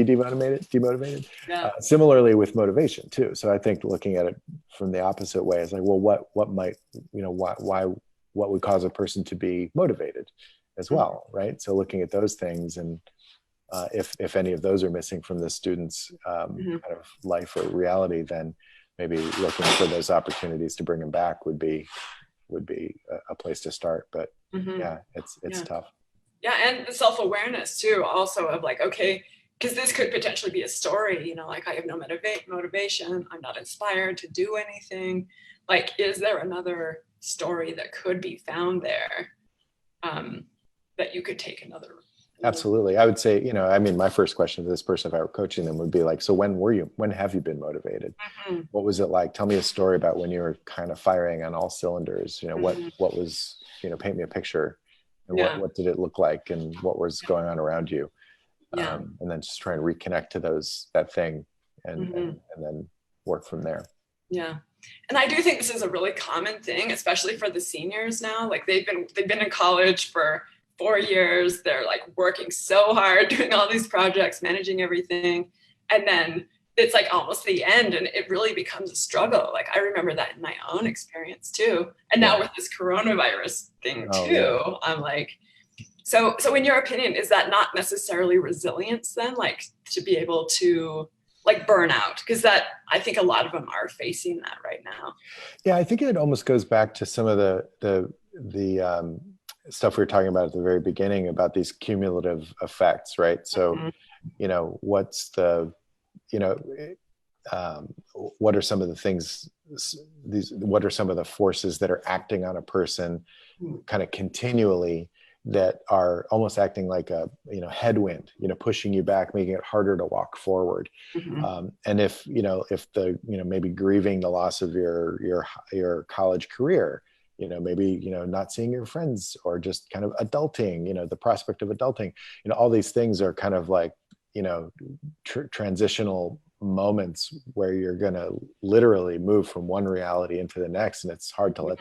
demotivated. Yeah. Similarly with motivation too. So I think looking at it from the opposite way is like, well, what might, what would cause a person to be motivated as well, right? So looking at those things, and if any of those are missing from the student's kind of life or reality, then maybe looking for those opportunities to bring them back would be a place to start. But yeah, it's tough. Yeah, and the self-awareness too, also of like, okay, because this could potentially be a story, like I have no motivation, I'm not inspired to do anything. Like, is there another story that could be found there that you could take another? Absolutely. I would say, my first question to this person, if I were coaching them, would be like, so when have you been motivated? What was it like? Tell me a story about when you were kind of firing on all cylinders. What was, paint me a picture. And what did it look like, and what was going on around you? And then just try and reconnect to that thing and then work from there. Yeah. And I do think this is a really common thing, especially for the seniors now. Like they've been in college for 4 years. They're like working so hard, doing all these projects, managing everything. And then it's like almost the end, and it really becomes a struggle. Like I remember that in my own experience too. And now with this coronavirus thing too, I'm like, so in your opinion, is that not necessarily resilience then? Like to be able to like burn out? Because that, I think a lot of them are facing that right now. Yeah, I think it almost goes back to some of the stuff we were talking about at the very beginning about these cumulative effects, right? So, what's the, what are some of the things, what are some of the forces that are acting on a person kind of continually that are almost acting like a, headwind, pushing you back, making it harder to walk forward. And if the, maybe grieving the loss of your college career, maybe, not seeing your friends, or just kind of adulting, the prospect of adulting, all these things are kind of like, transitional moments where you're going to literally move from one reality into the next. And it's hard to let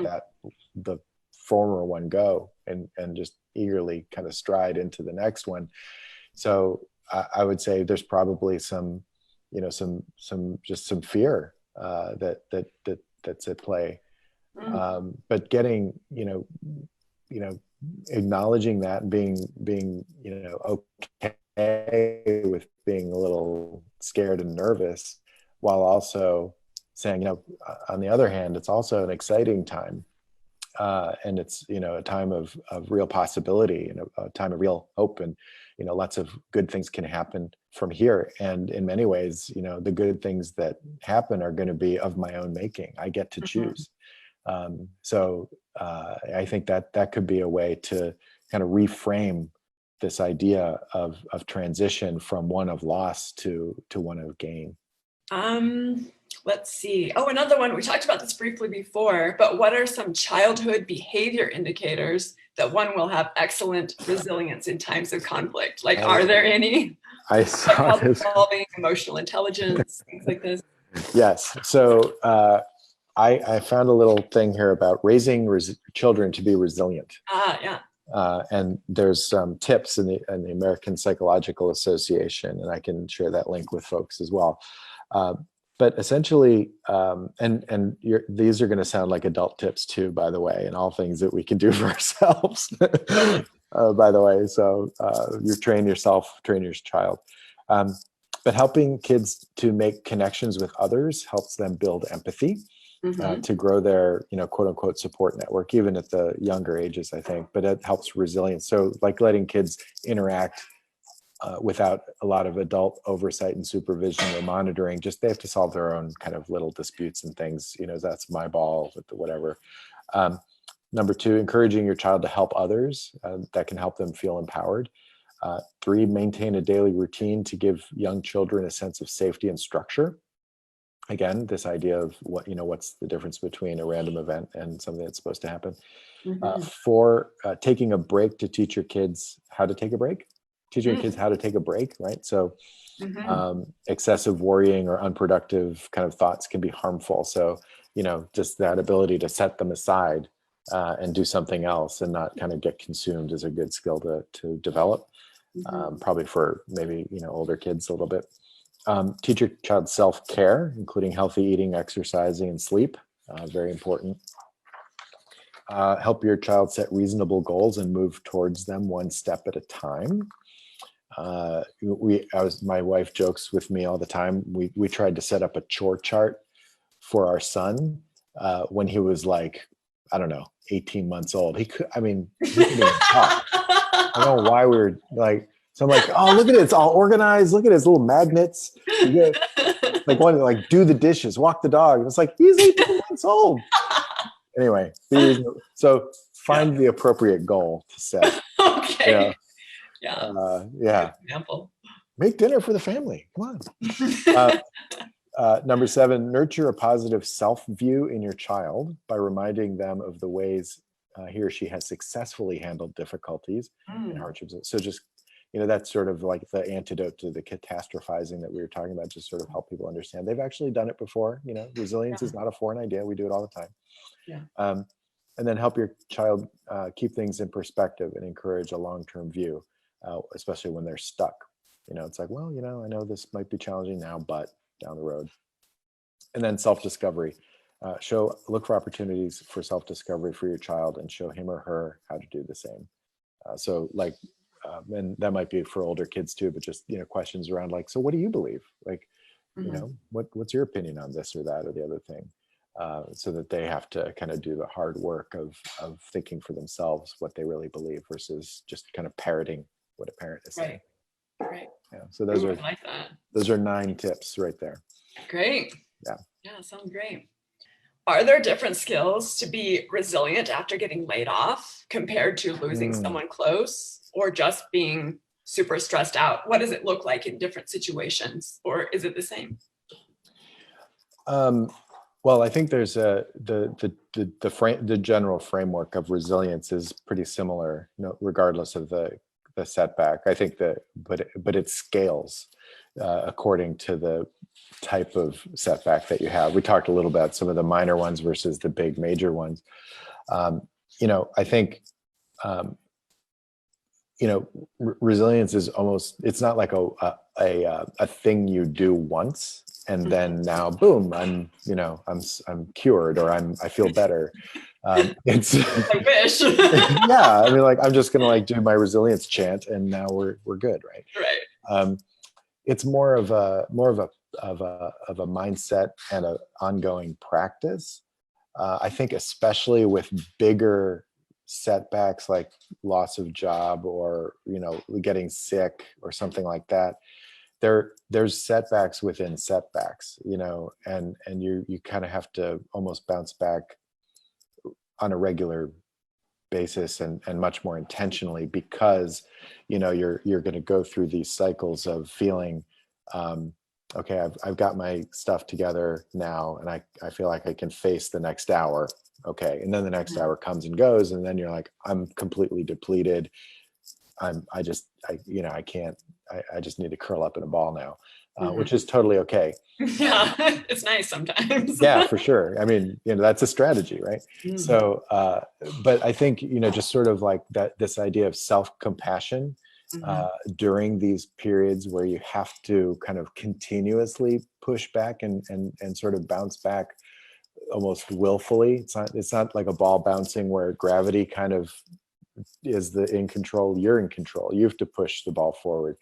the former one go and just eagerly kind of stride into the next one. So I would say there's probably some fear that's at play. But getting, acknowledging that and being, okay with being a little scared and nervous, while also saying, on the other hand, it's also an exciting time. And it's, a time of real possibility, and a time of real hope. And, lots of good things can happen from here. And in many ways, the good things that happen are going to be of my own making. I get to choose. So I think that could be a way to kind of reframe this idea of transition from one of loss to one of gain. Let's see. Oh, another one. We talked about this briefly before, but what are some childhood behavior indicators that one will have excellent resilience in times of conflict? Like, are there any? I saw like this. Problem-solving, emotional intelligence, things like this. Yes. So I found a little thing here about raising children to be resilient. Yeah. And there's some tips in the American Psychological Association, and I can share that link with folks as well. But essentially, these are going to sound like adult tips too, by the way, and all things that we can do for ourselves, by the way. So you train yourself, train your child. But helping kids to make connections with others helps them build empathy. To grow their, quote unquote support network, even at the younger ages, I think, but it helps resilience. So like letting kids interact without a lot of adult oversight and supervision or monitoring, just they have to solve their own kind of little disputes and things, that's my ball with the whatever. Number 2, encouraging your child to help others, that can help them feel empowered. 3, maintain a daily routine to give young children a sense of safety and structure. Again, this idea of what's the difference between a random event and something that's supposed to happen. 4, taking a break to teach your kids how to take a break. Teaching your kids how to take a break, right? So excessive worrying or unproductive kind of thoughts can be harmful. So, just that ability to set them aside and do something else and not kind of get consumed is a good skill to develop. Probably for maybe, older kids a little bit. Teach your child self-care, including healthy eating, exercising, and sleep. Very important. Help your child set reasonable goals and move towards them one step at a time. My wife jokes with me all the time. We tried to set up a chore chart for our son when he was like, I don't know, 18 months old. He couldn't even talk. I don't know why we were like, so I'm like, oh, look at it. It's all organized. Look at his little magnets. Like one, like do the dishes, walk the dog. And it's like, he's 18 months old. Anyway, so find the appropriate goal to set. Okay. Yeah. Good example. Make dinner for the family. Come on. Number 7, nurture a positive self-view in your child by reminding them of the ways he or she has successfully handled difficulties and hardships. So just, that's sort of like the antidote to the catastrophizing that we were talking about, just sort of help people understand they've actually done it before. Resilience is not a foreign idea. We do it all the time. Yeah. And then help your child keep things in perspective and encourage a long-term view, especially when they're stuck. It's like, well, I know this might be challenging now, but down the road. And then self-discovery. Look for opportunities for self-discovery for your child and show him or her how to do the same. And that might be for older kids too, but just, questions around like, so what do you believe? Like, what's your opinion on this or that or the other thing? So that they have to kind of do the hard work of thinking for themselves what they really believe versus just kind of parroting what a parent is saying. Right. Yeah. So those are like that. Those are 9 tips right there. Great. Yeah, sounds great. Are there different skills to be resilient after getting laid off compared to losing someone close or just being super stressed out? What does it look like in different situations, or is it the same? Well, I think there's the general framework of resilience is pretty similar, regardless of the setback. I think but it scales according to the type of setback that you have. We talked a little about some of the minor ones versus the big major ones. I think resilience is almost, it's not like a thing you do once and then now boom, I'm cured or I feel better. It's I wish. yeah, I'm just gonna do my resilience chant and now we're good, right? Right. It's more of a mindset and an ongoing practice. I think especially with bigger setbacks like loss of job or, getting sick or something like that, there's setbacks within setbacks, and you kind of have to almost bounce back on a regular basis and much more intentionally, because you're going to go through these cycles of feeling, okay, I've got my stuff together now, and I feel like I can face the next hour. Okay, and then the next hour comes and goes, and then you're like, I'm completely depleted. I just need to curl up in a ball now, which is totally okay. Yeah, it's nice sometimes. Yeah, for sure. I mean, that's a strategy, right? So, but I think, just sort of like this idea of self-compassion during these periods where you have to kind of continuously push back and sort of bounce back almost willfully. It's not like a ball bouncing where gravity kind of is in control. You're in control. You have to push the ball forward.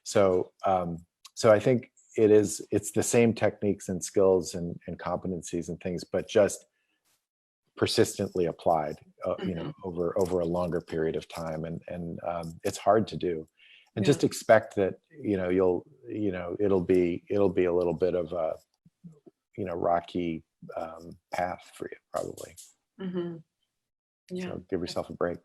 So I think it's the same techniques and skills and competencies and things, but just persistently applied, over a longer period of time. And it's hard to do. And just expect that, it'll be a little bit of a, rocky path for you, probably. Yeah. So give yourself a break.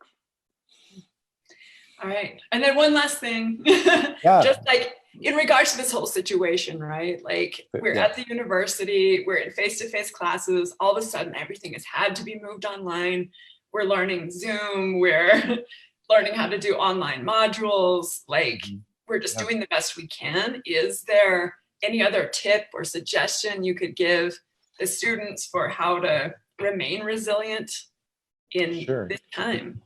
All right. And then one last thing, just like in regards to this whole situation, right? Like we're at the university, we're in face-to-face classes. All of a sudden, everything has had to be moved online. We're learning Zoom. We're learning how to do online modules. Like we're just doing the best we can. Is there any other tip or suggestion you could give the students for how to remain resilient in this time?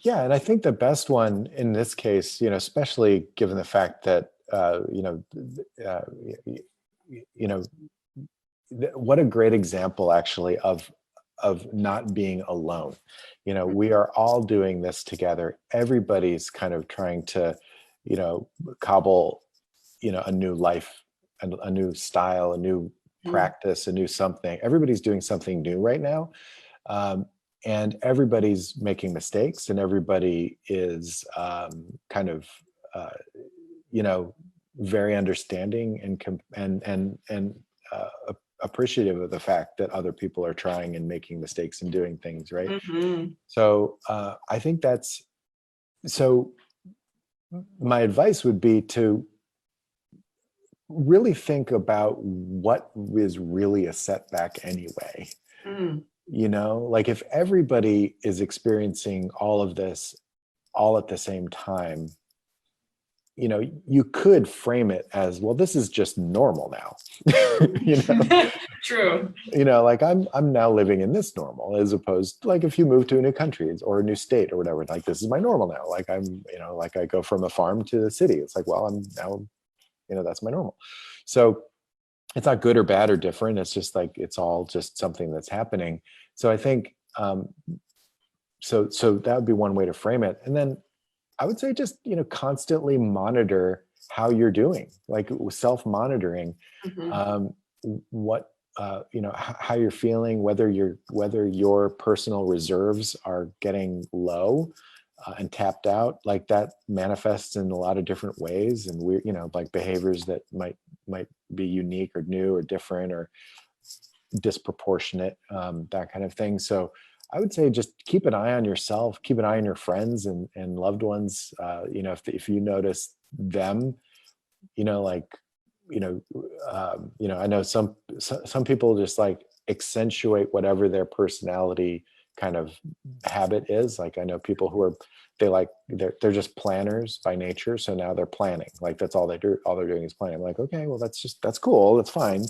Yeah, and I think the best one in this case, especially given the fact that, what a great example actually of not being alone. We are all doing this together. Everybody's kind of trying to, cobble, a new life, a new style, a new practice, a new something. Everybody's doing something new right now. And everybody's making mistakes, and everybody is kind of, very understanding and appreciative of the fact that other people are trying and making mistakes and doing things, right? So I think so my advice would be to really think about what is really a setback anyway. Like if everybody is experiencing all of this all at the same time, you could frame it as, well, this is just normal now. True. Like I'm now living in this normal, as opposed to like if you move to a new country or a new state or whatever, like this is my normal now. Like I'm, like I go from a farm to the city. It's like, well, I'm now, that's my normal. So it's not good or bad or different. It's just like, it's all just something that's happening. So I think, so that would be one way to frame it. And then I would say just, constantly monitor how you're doing, like self-monitoring, what, how you're feeling, whether your personal reserves are getting low and tapped out. Like that manifests in a lot of different ways, and we're, like behaviors that might be unique or new or different or disproportionate, that kind of thing. So I would say just keep an eye on yourself, keep an eye on your friends and loved ones. If you notice them, I know some people just like accentuate whatever their personality kind of habit is. Like I know people who they're just planners by nature. So now they're planning, like that's all they do. All they're doing is planning. I'm like, okay, well, that's cool. That's fine.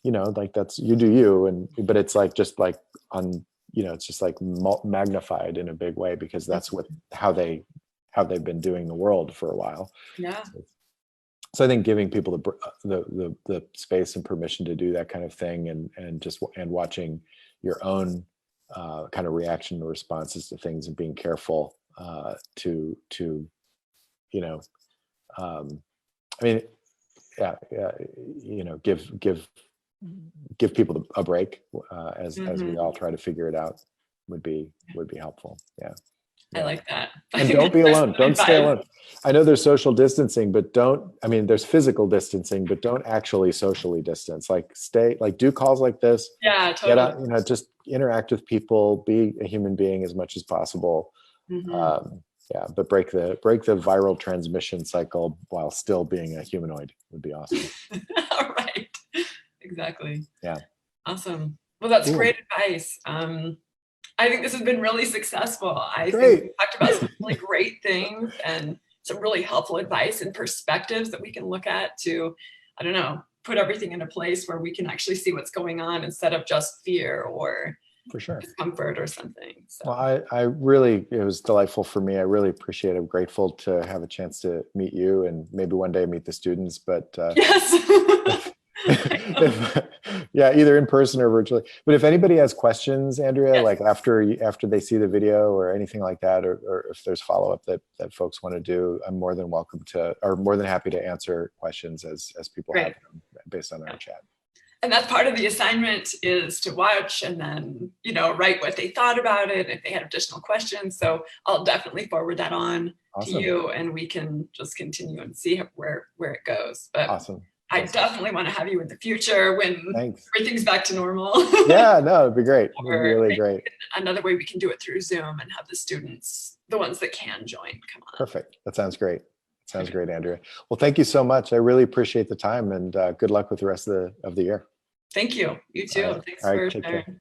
Like that's, you do you. But it's like, just like on, it's just like magnified in a big way, because that's how they've been doing the world for a while. Yeah. So I think giving people the space and permission to do that kind of thing, and watching your own kind of reaction and responses to things, and being careful to give people a break as we all try to figure it out. would be helpful. Yeah. I like that. And don't be alone. Don't stay alone. I know there's social distancing, but there's physical distancing, but don't actually socially distance. Do calls like this. Yeah, totally. Get out, just interact with people, be a human being as much as possible. Mm-hmm. But break the viral transmission cycle while still being a humanoid would be awesome. All right. Exactly. Yeah. Awesome. Well, that's great advice. I think this has been really successful. I think we talked about some really great things and some really helpful advice and perspectives that we can look at to, I don't know, put everything into place where we can actually see what's going on instead of just fear or for sure discomfort or something. So. Well, it was delightful for me. I really appreciate it. I'm grateful to have a chance to meet you and maybe one day meet the students, but yes. Either in person or virtually. But if anybody has questions, Andrea, like after they see the video or anything like that, or if there's follow-up that folks want to do, I'm more than happy to answer questions as people have them based on our chat. And that's part of the assignment is to watch and then, write what they thought about it if they had additional questions. So I'll definitely forward that on to you and we can just continue and see where it goes. But awesome. I definitely want to have you in the future when everything's back to normal. Yeah, no, it'd be great. It'd be really great. Another way we can do it through Zoom and have the students, the ones that can join, come on. Perfect. That sounds great. Sounds great, Andrea. Well, thank you so much. I really appreciate the time and good luck with the rest of the year. Thank you. You too. Thanks for sharing.